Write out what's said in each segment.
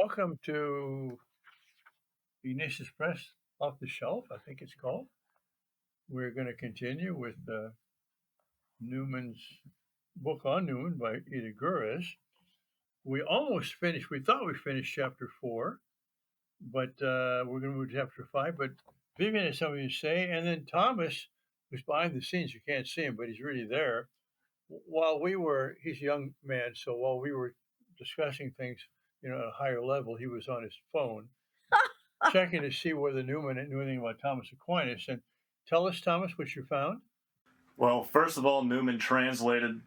Welcome to Ignatius Press Off the Shelf, I think it's called. We're going to continue with Newman's book on Newman by Ida Görres. We almost finished, we thought we finished chapter 4, but we're going to move to chapter 5. But Vivian has something to say, and then Thomas, who's behind the scenes, you can't see him, but he's really there. He's a young man, so while we were discussing things, at a higher level, he was on his phone checking to see whether Newman knew anything about Thomas Aquinas. And tell us, Thomas, what you found. Well, first of all, Newman translated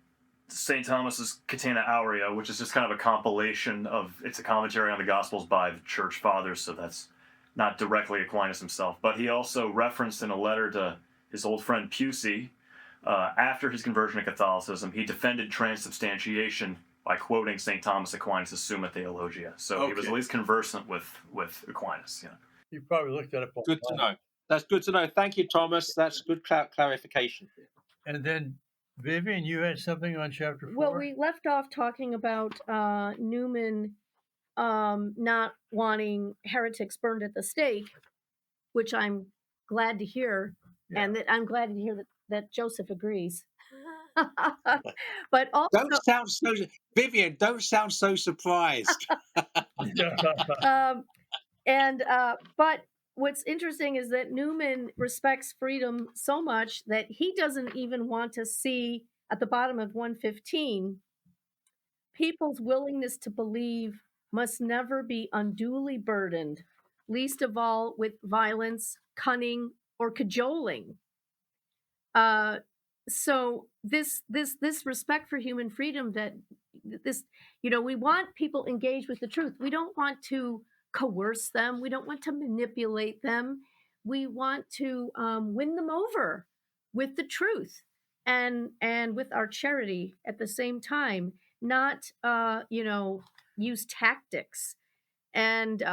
St. Thomas's Catena Aurea, which is just kind of a compilation it's a commentary on the Gospels by the Church Fathers, so that's not directly Aquinas himself. But he also referenced in a letter to his old friend Pusey, after his conversion to Catholicism, he defended transubstantiation by quoting St. Thomas Aquinas' Summa Theologia. So He was at least conversant with Aquinas. Yeah. You probably looked at it. Good to know. That's good to know. Thank you, Thomas. That's good clarification. And then, Vivian, you had something on chapter 4? Well, we left off talking about Newman not wanting heretics burned at the stake, which I'm glad to hear, and that I'm glad to hear that Joseph agrees. But also, Vivian, don't sound so surprised. But what's interesting is that Newman respects freedom so much that he doesn't even want to see at the bottom of 115, people's willingness to believe must never be unduly burdened, least of all with violence, cunning, or cajoling. So this respect for human freedom, we want people engaged with the truth. We don't want to coerce them. We don't want to manipulate them. We want to win them over with the truth and with our charity at the same time, not use tactics. And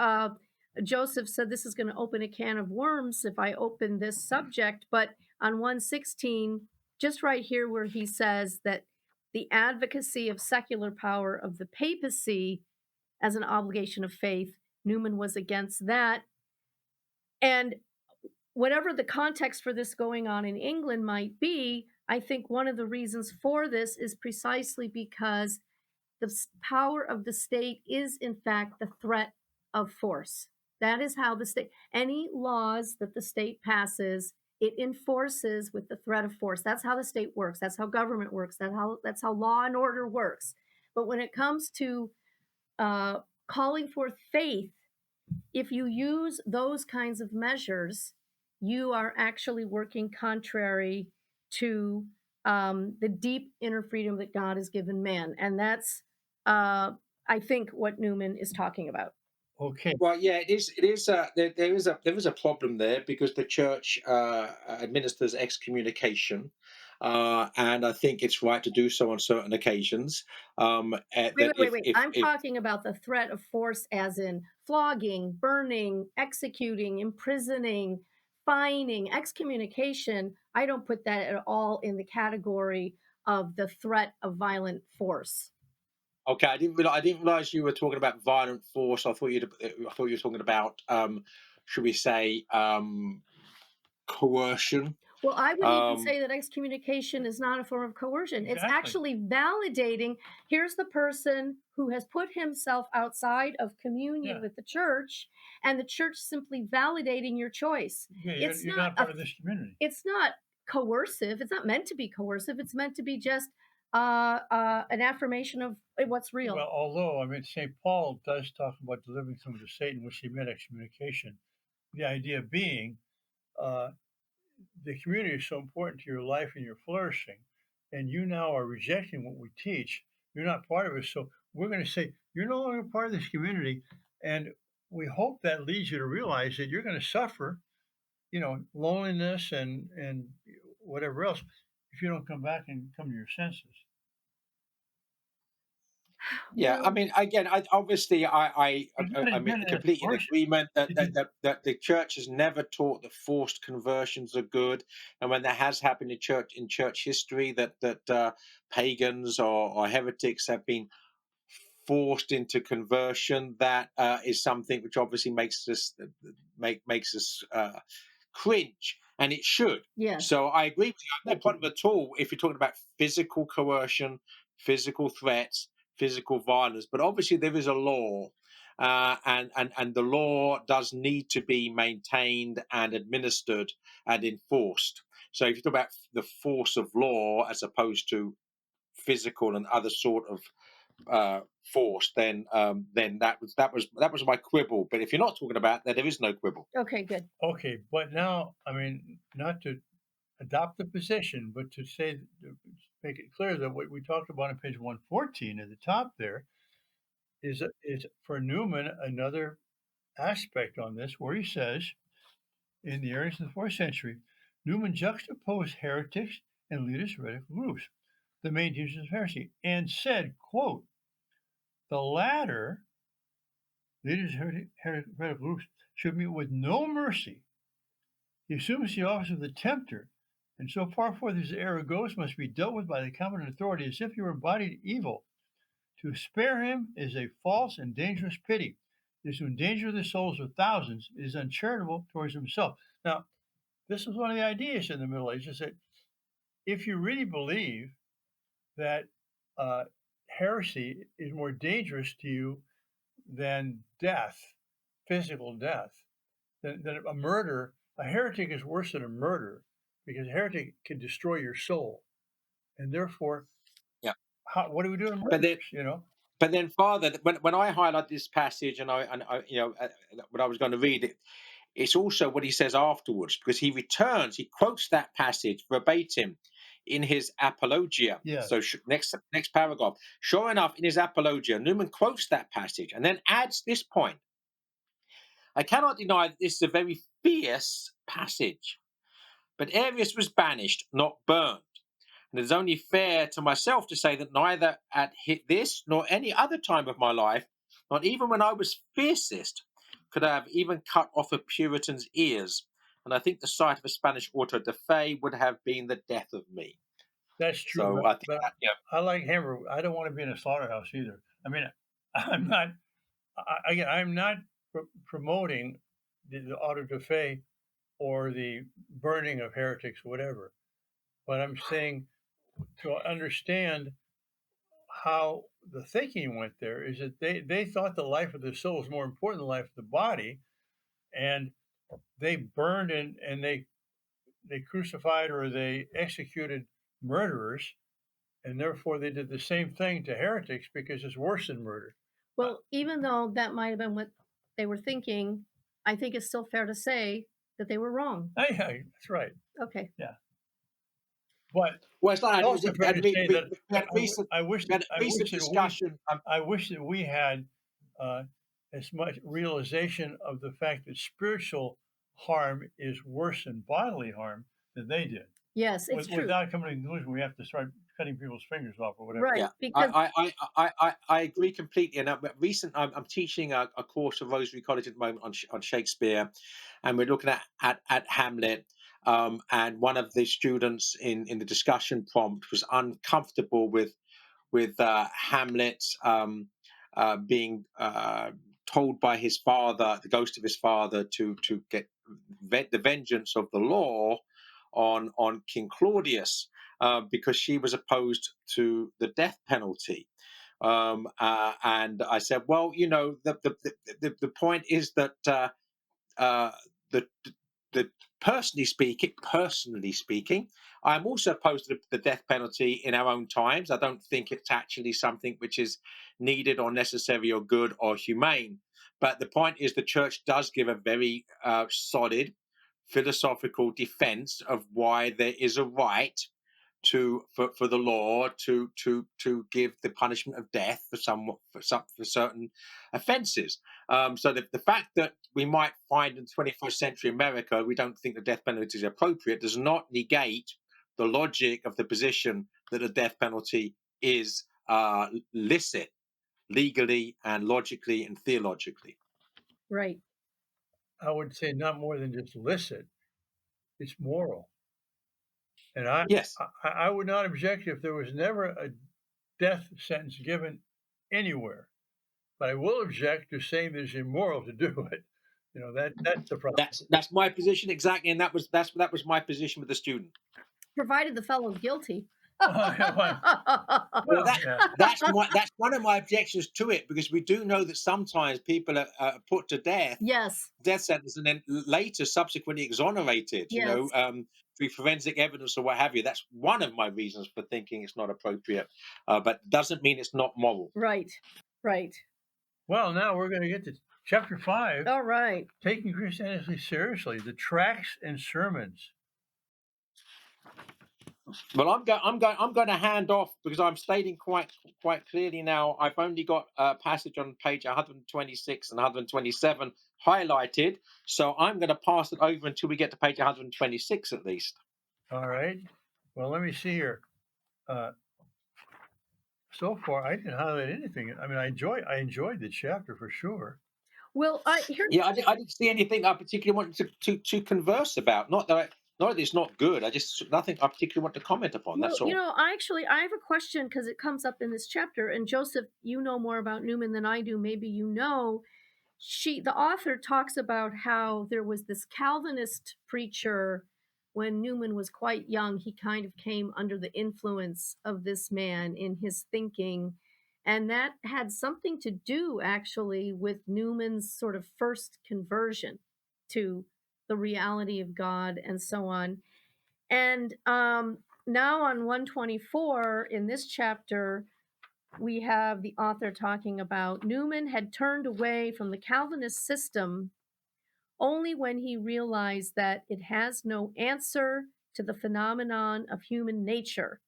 Joseph said this is going to open a can of worms if I open this subject, but on 116, just right here where he says that the advocacy of secular power of the papacy as an obligation of faith, Newman was against that. And whatever the context for this going on in England might be, I think one of the reasons for this is precisely because the power of the state is, in fact, the threat of force. That is how the state, any laws that the state passes, it enforces with the threat of force. That's how the state works. That's how government works. That's how law and order works. But when it comes to calling forth faith, if you use those kinds of measures, you are actually working contrary to the deep inner freedom that God has given man. And that's, I think, what Newman is talking about. Okay. Well, yeah, it is. There is a problem there because the church administers excommunication, and I think it's right to do so on certain occasions. Wait. I'm talking about the threat of force, as in flogging, burning, executing, imprisoning, fining, excommunication. I don't put that at all in the category of the threat of violent force. Okay, I didn't realize you were talking about violent force. I thought you were talking about, should we say, coercion. Well, I would even say that excommunication is not a form of coercion. Exactly. It's actually validating. Here's the person who has put himself outside of communion with the church, and the church simply validating your choice. Yeah, you're not part of this community. It's not coercive. It's not meant to be coercive. It's meant to be just an affirmation of what's real. Well, although, St. Paul does talk about delivering someone to Satan, which he meant excommunication. The idea being the community is so important to your life and your flourishing, and you now are rejecting what we teach. You're not part of it. So we're going to say, you're no longer part of this community, and we hope that leads you to realize that you're going to suffer, loneliness and whatever else if you don't come back and come to your senses. Yeah, again, I'm completely in agreement that the church has never taught that forced conversions are good, and when that has happened in church history, that pagans or heretics have been forced into conversion, that is something which obviously makes us cringe, and it should. Yes. So I agree with you. I have no problem at all if you're talking about physical coercion, physical threats, physical violence. But obviously there is a law, and the law does need to be maintained and administered and enforced. So if you talk about the force of law as opposed to physical and other sort of force, then that was my quibble. But if you're not talking about that, there is no quibble. Okay, good. Okay, but now, I mean, not to adopt the position, but to say, to make it clear that what we talked about on page 114 at the top there is for Newman another aspect on this, where he says, in the Arians of the 4th century, Newman juxtaposed heretics and leaders of heretical groups, the main teachers of heresy, and said, quote, the latter, leaders of heretical groups, should meet with no mercy. He assumes the office of the tempter, and so far forth as the error goes, must be dealt with by the competent authority as if he were embodied evil. To spare him is a false and dangerous pity. It is to endanger the souls of thousands. It is uncharitable towards himself. Now, this was one of the ideas in the Middle Ages, that if you really believe that heresy is more dangerous to you than death, physical death, than a murder, a heretic is worse than a murder, because a heretic can destroy your soul. And therefore, Yeah. what do we do to But then, murderers, but then, Father, when I highlight this passage, and when I was going to read it, it's also what he says afterwards, because he returns, he quotes that passage verbatim in his Apologia. Yes. So next paragraph. Sure enough, in his Apologia, Newman quotes that passage and then adds this point. I cannot deny that this is a very fierce passage, but Arius was banished, not burned. And it is only fair to myself to say that neither at this nor any other time of my life, not even when I was fiercest, could I have even cut off a Puritan's ears. And I think the sight of a Spanish auto de fe would have been the death of me. That's true. So I think but that, yeah. I like Hammer. I don't want to be in a slaughterhouse either. I mean, I'm not. Again, I'm not promoting the auto de fe or the burning of heretics, whatever. But I'm saying, to understand how the thinking went there, is that they thought the life of the soul was more important than the life of the body, and they burned and they crucified or they executed murderers, and therefore they did the same thing to heretics because it's worse than murder. Well, even though that might have been what they were thinking, I think it's still fair to say that they were wrong. Yeah, that's right. Okay. Yeah. But Well, it's not. also fair to say that I wish recent discussion. I wish that we had as much realization of the fact that spiritual harm is worse than bodily harm than they did. Yes, it's true. Without coming to the conclusion, we have to start cutting people's fingers off or whatever. Right. Yeah, Because I agree completely. And I'm teaching a course at Rosary College at the moment on Shakespeare, and we're looking at Hamlet. And one of the students in the discussion prompt was uncomfortable with Hamlet being told by his father, the ghost of his father, to get the vengeance of the law on King Claudius, because she was opposed to the death penalty. And I said, well, the point is that the personally speaking, I'm also opposed to the death penalty in our own times. I don't think it's actually something which is needed or necessary or good or humane. But the point is, the church does give a very solid philosophical defense of why there is a right for the law to give the punishment of death for certain offences. So the fact that we might find in 21st century America we don't think the death penalty is appropriate does not negate the logic of the position that the death penalty is licit legally and logically and theologically. right. I would say not more than just licit; it's moral. And Yes. I would not object if there was never a death sentence given anywhere. but I will object to saying that it's immoral to do it. You know, that's the problem. That's my position exactly, and that was my position with the student. Provided the fellow's guilty. Well, Well, yeah. that's one of my objections to it, because we do know that sometimes people are put to death Yes. sentence, and then later subsequently exonerated. Yes. Through forensic evidence or what have you. That's one of my reasons for thinking it's not appropriate, but doesn't mean it's not moral. Right. Right. Well, now we're going to get to chapter 5, All right. taking Christianity seriously, the tracts and sermons. Well, I'm going to hand off, because I'm stating quite clearly now. I've only got a passage on page 126 and 127 highlighted, so I'm going to pass it over until we get to page 126 at least. All right. Well, let me see here. So far, I didn't highlight anything. I mean, I enjoyed the chapter for sure. Well, here's Yeah, I didn't see anything I particularly wanted to converse about. Not that it's not good. I just nothing I particularly want to comment upon. well, That's all. I have a question because it comes up in this chapter. And Joseph, you know more about Newman than I do. Maybe you know. The author talks about how there was this Calvinist preacher when Newman was quite young. He kind of came under the influence of this man in his thinking. And that had something to do actually with Newman's sort of first conversion to the reality of God and so on. And now on 124 in this chapter, we have the author talking about Newman had turned away from the Calvinist system only when he realized that it has no answer to the phenomenon of human nature.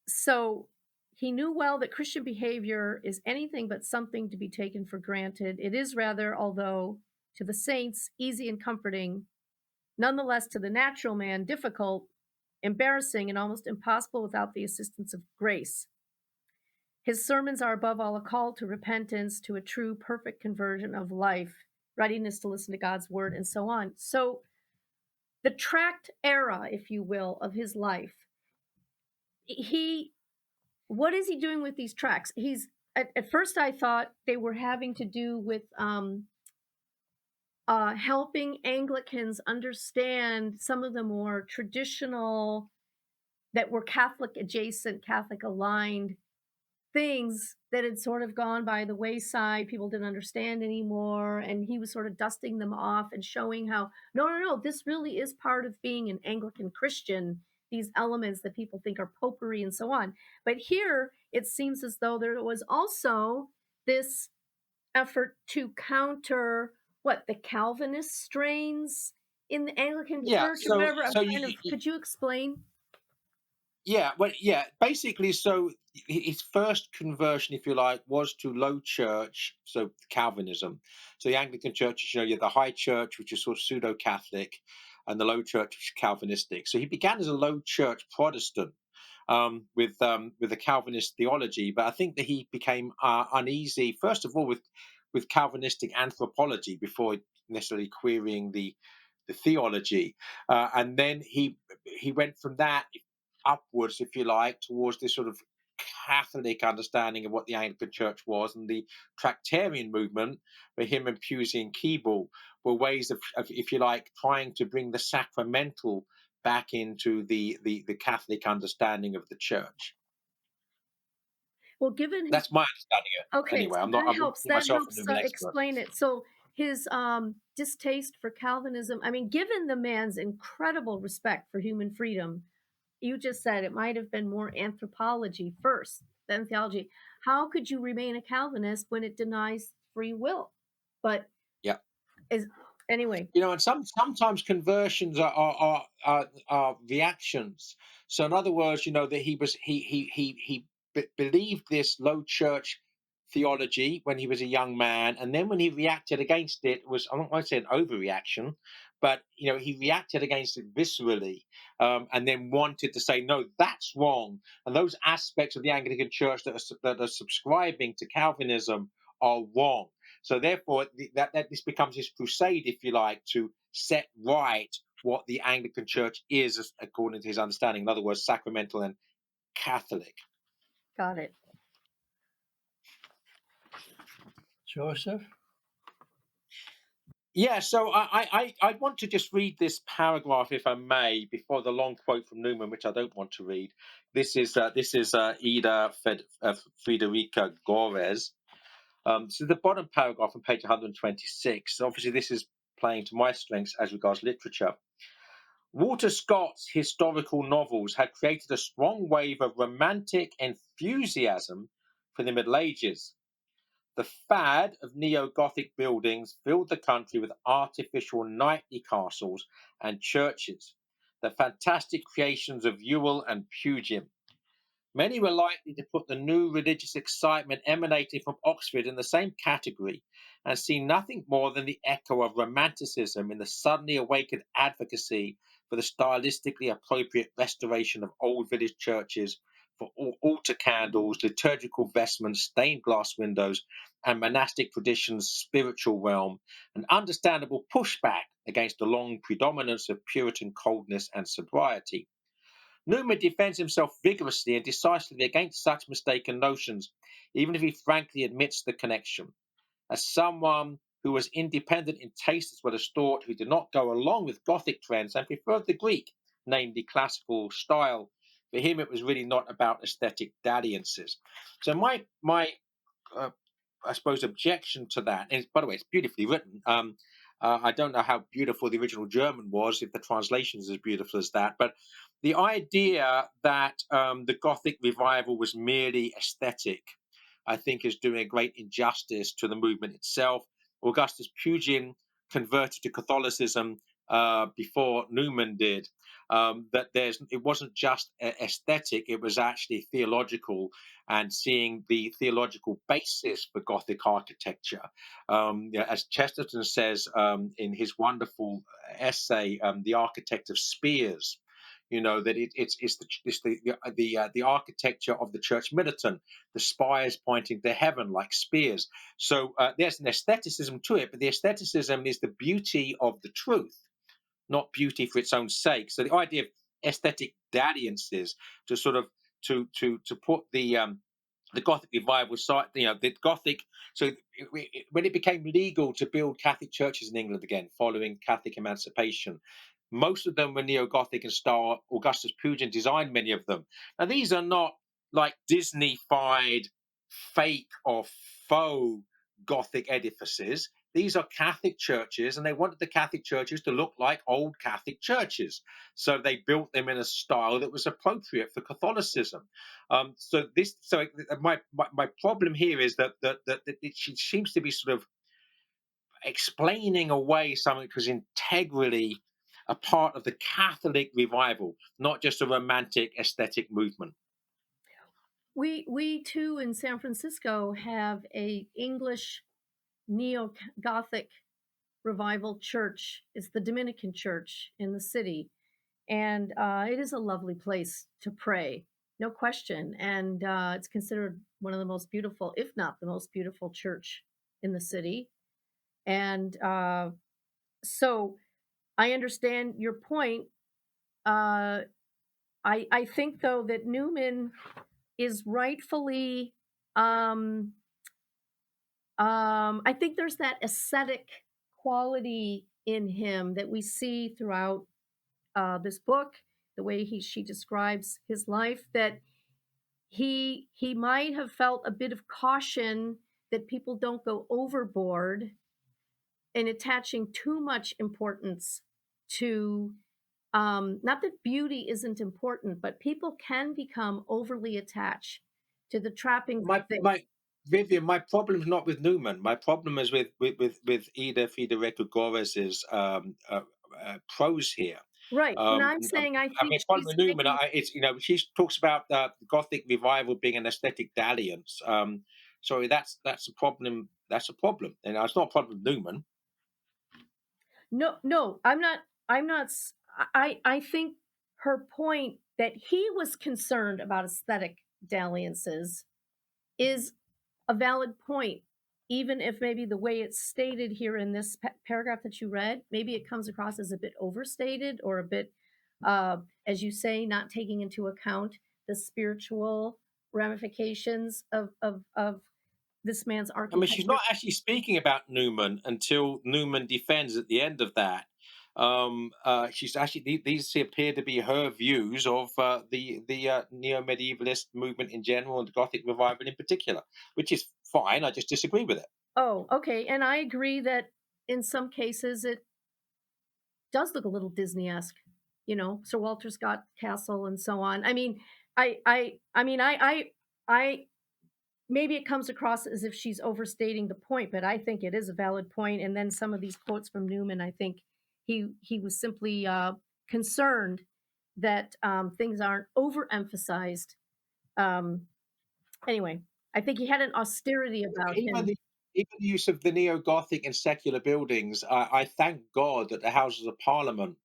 So he knew well that Christian behavior is anything but something to be taken for granted. It is rather, although to the saints easy and comforting, nonetheless to the natural man difficult, embarrassing, and almost impossible without the assistance of grace. His sermons are above all a call to repentance, to a true, perfect conversion of life, readiness to listen to God's word, and so on. So the tract era, if you will, of his life, what is he doing with these tracts? At first I thought they were having to do with helping Anglicans understand some of the more traditional, that were Catholic adjacent, Catholic aligned things that had sort of gone by the wayside. People didn't understand anymore. And he was sort of dusting them off and showing how, no, this really is part of being an Anglican Christian, these elements that people think are popery and so on. But here it seems as though there was also this effort to counter the Calvinist strains in the Anglican Church or whatever. Could you explain? Yeah, well, yeah. Basically, so his first conversion, if you like, was to Low Church, so Calvinism. So the Anglican Church, you have the High Church, which is sort of pseudo-Catholic, and the Low Church, which is Calvinistic. So he began as a Low Church Protestant with a Calvinist theology, but I think that he became uneasy, first of all, with Calvinistic anthropology before necessarily querying the theology, and then he went from that upwards, if you like, towards this sort of Catholic understanding of what the Anglican Church was, and the Tractarian movement for him and Pusey and Keble were ways of, if you like, trying to bring the sacramental back into the Catholic understanding of the Church. Well, given that's my understanding of it. Okay, Anyway, so I'm not. that I'm helps. not That myself helps a Newman expert. explain it. So his distaste for Calvinism. I mean, given the man's incredible respect for human freedom, you just said it might have been more anthropology first than theology. How could you remain a Calvinist when it denies free will? But Yeah. Anyway. And sometimes conversions are reactions. So in other words, that he believed this Low Church theology when he was a young man, and then when he reacted against it, was, I don't want to say an overreaction, but he reacted against it viscerally, and then wanted to say, no, that's wrong, and those aspects of the Anglican Church that are subscribing to Calvinism are wrong. So therefore, that this becomes his crusade, if you like, to set right what the Anglican Church is according to his understanding. In other words, sacramental and Catholic. Got it. Joseph? Yeah, so I want to just read this paragraph, if I may, before the long quote from Newman, which I don't want to read. This is Ida Frederica Görres. So the bottom paragraph on page 126. Obviously, this is playing to my strengths as regards literature. Walter Scott's historical novels had created a strong wave of romantic enthusiasm for the Middle Ages. The fad of neo-Gothic buildings filled the country with artificial knightly castles and churches, the fantastic creations of Ewell and Pugin. Many were likely to put the new religious excitement emanating from Oxford in the same category and see nothing more than the echo of Romanticism in the suddenly awakened advocacy for the stylistically appropriate restoration of old village churches, for altar candles, liturgical vestments, stained glass windows, and monastic tradition's spiritual realm, an understandable pushback against the long predominance of Puritan coldness and sobriety. Newman defends himself vigorously and decisively against such mistaken notions, even if he frankly admits the connection. As someone who was independent in taste as well as thought, who did not go along with Gothic trends and preferred the Greek, namely classical style, for him it was really not about aesthetic dalliances. So my uh, I suppose, objection to that. And by the way, it's beautifully written. I don't know how beautiful the original German was, if the translation is as beautiful as that. But the idea that the Gothic revival was merely aesthetic, I think, is doing a great injustice to the movement itself. Augustus Pugin converted to Catholicism before Newman did. It wasn't just aesthetic; it was actually theological, and seeing the theological basis for Gothic architecture. As Chesterton says in his wonderful essay, "The Architect of Spears," that it's the architecture of the church militant, the spires pointing to heaven like spears. So there's an aestheticism to it, but the aestheticism is the beauty of the truth, not beauty for its own sake. So the idea of aesthetic dalliances to sort of to put the Gothic revival, the Gothic. So when it became legal to build Catholic churches in England again, following Catholic emancipation, most of them were neo-Gothic in style. Augustus Pugin designed many of them. Now these are not like Disney-fied, fake or faux Gothic edifices. These are Catholic churches, and they wanted the Catholic churches to look like old Catholic churches. So they built them in a style that was appropriate for Catholicism. My problem here is that she seems to be sort of explaining away something that was integrally a part of the Catholic revival, not just a romantic aesthetic movement. We too in San Francisco have a English neo-Gothic revival church. It's the Dominican church in the city, and it is a lovely place to pray, no question. And it's considered one of the most beautiful, if not the most beautiful, church in the city. And so I understand your point. I think though that Newman is rightfully. I think there's that ascetic quality in him that we see throughout this book, the way she describes his life, that he might have felt a bit of caution that people don't go overboard in attaching too much importance to not that beauty isn't important, but people can become overly attached to the trappings My of things. my Vivian, my problem is not with Newman. My problem is with Ida Federico Gorres's prose here. Right. And I'm And, saying I I think mean, problem she's with Newman, taking. it's she talks about the Gothic revival being an aesthetic dalliance. Sorry, that's a problem. That's a problem, and it's not a problem with Newman. No, I'm not. I'm not. I think her point that he was concerned about aesthetic dalliances is a valid point, even if maybe the way it's stated here in this paragraph that you read, maybe it comes across as a bit overstated or a bit, as you say, not taking into account the spiritual ramifications of this man's I mean, she's architecture. not actually speaking about Newman until Newman defends at the end of that. She's actually these appear to be her views of the neo-medievalist movement in general and the Gothic revival in particular, which is fine. I just disagree with it. Oh, okay. And I agree that in some cases it does look a little Disney-esque, Sir Walter Scott Castle and so on. I mean, I maybe it comes across as if she's overstating the point, but I think it is a valid point. And then some of these quotes from Newman, I think he was simply concerned that things aren't overemphasized. Um, anyway, I think he had an austerity about Even him. the even the use of the neo-Gothic and secular buildings, I thank God that the Houses of Parliament,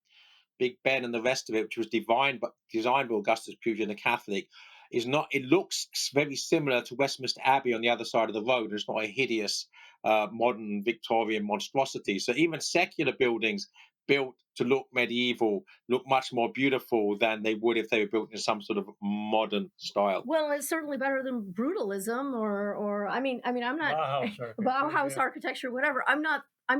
Big Ben, and the rest of it, which was designed by Augustus Pugin, the Catholic, is not. It looks very similar to Westminster Abbey on the other side of the road. It's not a hideous modern Victorian monstrosity. So even secular buildings built to look medieval look much more beautiful than they would if they were built in some sort of modern style. Well, it's certainly better than brutalism or I mean, I'm not Bauhaus architecture, Bauhaus yeah. architecture, whatever. I'm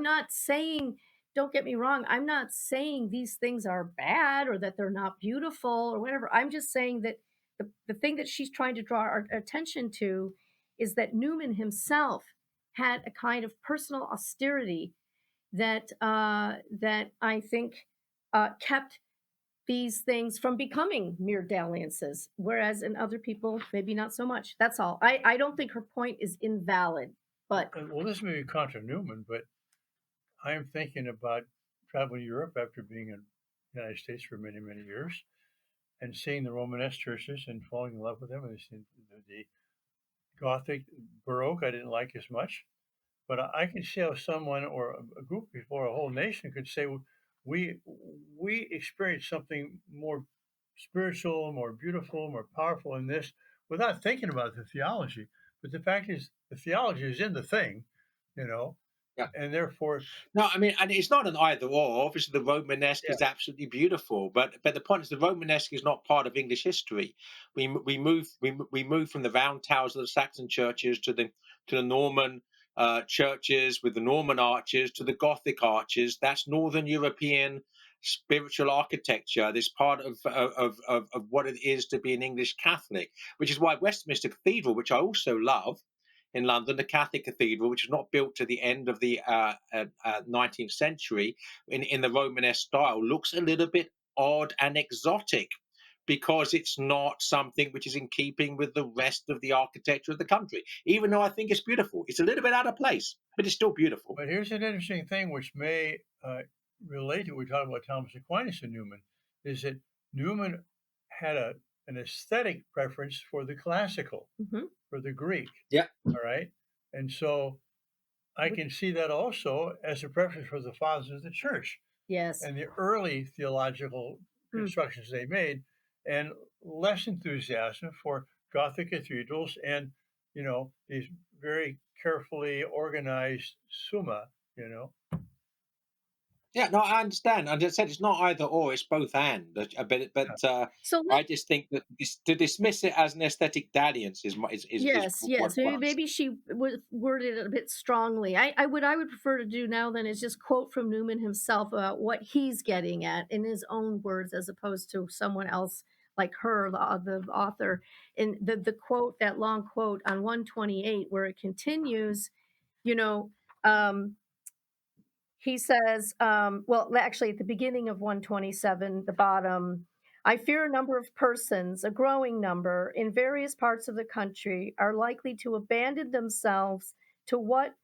not saying, don't get me wrong, I'm not saying these things are bad or that they're not beautiful or whatever. I'm just saying that the thing that she's trying to draw our attention to is that Newman himself had a kind of personal austerity that I think kept these things from becoming mere dalliances, whereas in other people, maybe not so much. That's all. I don't think her point is invalid, but Well, this may be contra Newman, but I am thinking about traveling to Europe after being in the United States for many, many years and seeing the Romanesque churches and falling in love with them. And seeing the Gothic Baroque, I didn't like as much. But I can see how someone or a group of people or a whole nation could say, we we experience something more spiritual, more beautiful, more powerful in this without thinking about the theology. But the fact is, the theology is in the thing, you know, Yeah. and therefore, No, I mean, and it's not an either or. Obviously, the Romanesque yeah, is absolutely beautiful, but the point is, the Romanesque is not part of English history. We move from the round towers of the Saxon churches to the Norman churches with the Norman arches to the Gothic arches. That's Northern European spiritual architecture. This part of what it is to be an English Catholic, which is why Westminster Cathedral, which I also love in London, the Catholic Cathedral, which was not built to the end of the 19th century in the Romanesque style, looks a little bit odd and exotic because it's not something which is in keeping with the rest of the architecture of the country. Even though I think it's beautiful, it's a little bit out of place, but it's still beautiful. but here's an interesting thing which may relate to what we talked about Thomas Aquinas and Newman, is that Newman had an aesthetic preference for the classical, mhm. for the Greek, Yeah. all right? And so I can see that also as a preference for the fathers of the church Yes. and the early theological Mm. constructions they made, and less enthusiasm for Gothic cathedrals and, these very carefully organized summa, you know. Yeah, no, I understand. And I said it's not either or; it's both and. Yeah. So I just think that to dismiss it as an aesthetic dalliance is yes, yes. what Maybe, I'm saying. maybe she worded it a bit strongly. I would prefer to do now then is just quote from Newman himself about what he's getting at in his own words, as opposed to someone else like her, the author. And the quote, that long quote on 128, where it continues, you know. Um, he says, well, actually, at the beginning of 127, the bottom, I fear a number of persons, a growing number, in various parts of the country, are likely to abandon themselves to what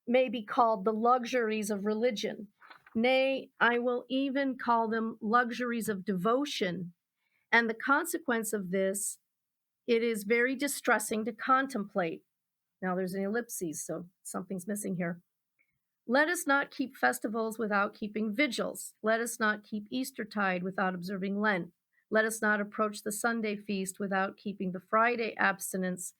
may be called the luxuries of religion. Nay, I will even call them luxuries of devotion. And the consequence of this, it is very distressing to contemplate. Now there's an ellipses, so something's missing here. Let us not keep festivals without keeping vigils. Let us not keep Eastertide without observing Lent. Let us not approach the Sunday feast without keeping the Friday abstinence.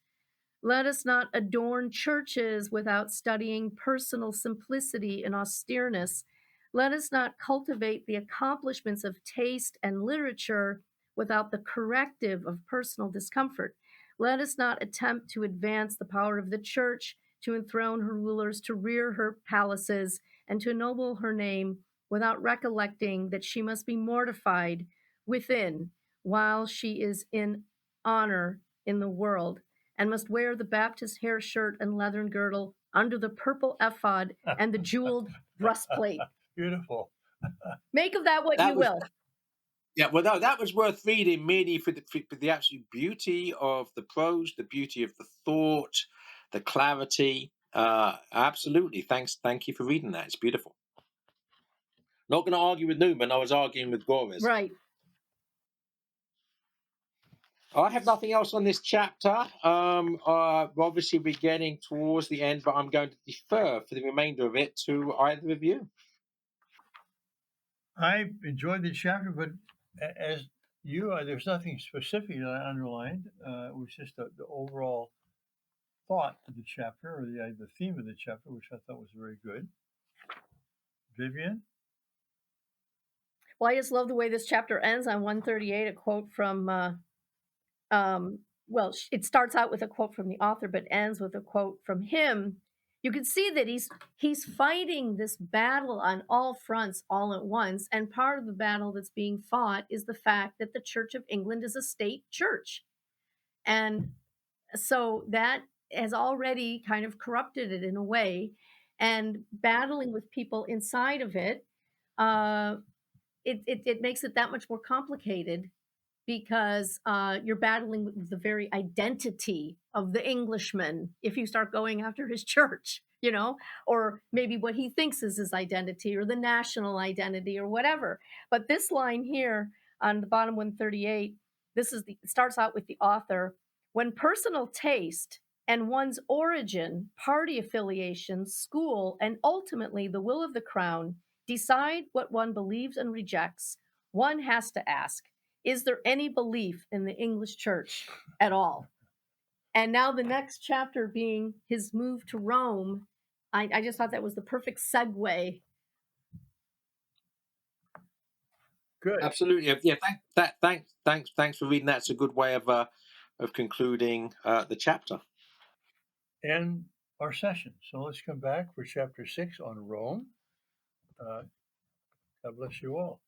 Let us not adorn churches without studying personal simplicity and austereness. Let us not cultivate the accomplishments of taste and literature without the corrective of personal discomfort. Let us not attempt to advance the power of the church, to enthrone her rulers, to rear her palaces, and to ennoble her name without recollecting that she must be mortified within while she is in honor in the world, and must wear the Baptist hair shirt and leathern girdle under the purple ephod and the jeweled breastplate. Beautiful. Make of that what That you was- will. Yeah, well, no, that was worth reading merely for the absolute beauty of the prose, the beauty of the thought, the clarity. Absolutely. Thank you for reading that. It's beautiful. Not going to argue with Newman. I was arguing with Görres. Right. I have nothing else on this chapter. Obviously, we're getting towards the end, but I'm going to defer for the remainder of it to either of you. I enjoyed the chapter, but as you, there's nothing specific that I underlined. It was just the overall thought of the chapter, or the theme of the chapter, which I thought was very good. Vivian? Well, I just love the way this chapter ends on 138, a quote from, well, it starts out with a quote from the author, but ends with a quote from him. You can see that he's fighting this battle on all fronts all at once. And part of the battle that's being fought is the fact that the Church of England is a state church. And so that has already kind of corrupted it in a way. And battling with people inside of it, it makes it that much more complicated because you're battling with the very identity of the Englishman if you start going after his church, or maybe what he thinks is his identity or the national identity or whatever. But this line here on the bottom 138, it starts out with the author. When personal taste and one's origin, party affiliation, school, and ultimately the will of the crown decide what one believes and rejects, one has to ask, is there any belief in the English church at all? And now the next chapter being his move to Rome, I just thought that was the perfect segue. Good. Absolutely. Yeah. Thanks for reading that. It's a good way of concluding the chapter. And our session. So let's come back for chapter 6 on Rome. God bless you all.